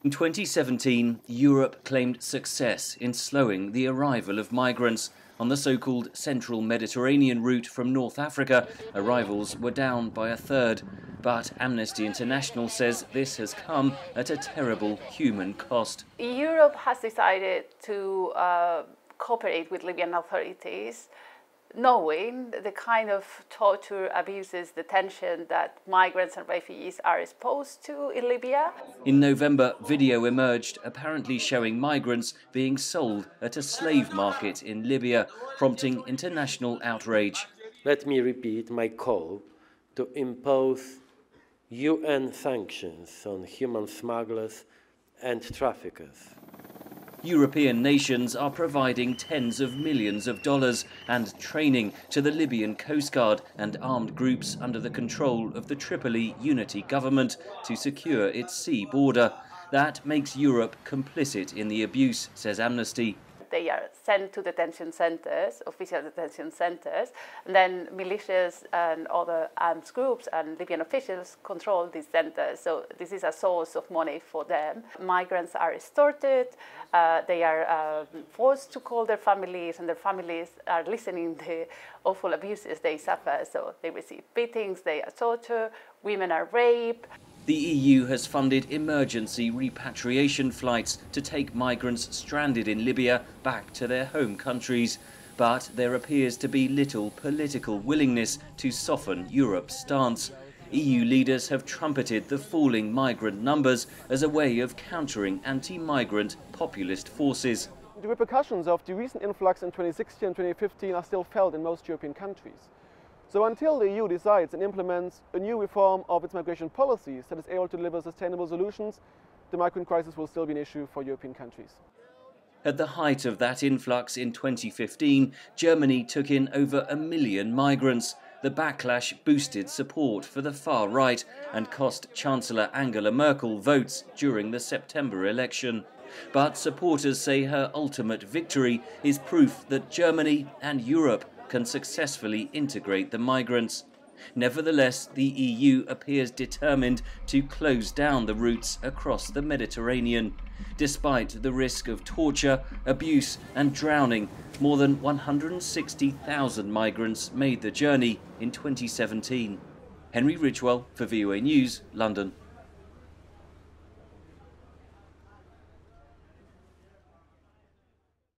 In 2017, Europe claimed success in slowing the arrival of migrants. On the so-called Central Mediterranean route from North Africa, arrivals were down by a third. But Amnesty International says this has come at a terrible human cost. Europe has decided to cooperate with Libyan authorities, knowing the kind of torture, abuses, detention that migrants and refugees are exposed to in Libya. In November, video emerged apparently showing migrants being sold at a slave market in Libya, prompting international outrage. Let me repeat my call to impose UN sanctions on human smugglers and traffickers. European nations are providing tens of millions of dollars and training to the Libyan Coast Guard and armed groups under the control of the Tripoli unity government to secure its sea border. That makes Europe complicit in the abuse, says Amnesty. They are sent to detention centers, official detention centers, and then militias and other armed groups and Libyan officials control these centers. So this is a source of money for them. Migrants are extorted, they are forced to call their families, and their families are listening to the awful abuses they suffer. So they receive beatings, they are tortured, women are raped. The EU has funded emergency repatriation flights to take migrants stranded in Libya back to their home countries. But there appears to be little political willingness to soften Europe's stance. EU leaders have trumpeted the falling migrant numbers as a way of countering anti-migrant populist forces. The repercussions of the recent influx in 2016 and 2015 are still felt in most European countries. So until the EU decides and implements a new reform of its migration policies that is able to deliver sustainable solutions, the migrant crisis will still be an issue for European countries. At the height of that influx in 2015, Germany took in over 1 million migrants. The backlash boosted support for the far right and cost Chancellor Angela Merkel votes during the September election. But supporters say her ultimate victory is proof that Germany and Europe can successfully integrate the migrants. Nevertheless, the EU appears determined to close down the routes across the Mediterranean. Despite the risk of torture, abuse and drowning, more than 160,000 migrants made the journey in 2017. Henry Ridgwell for VOA News, London.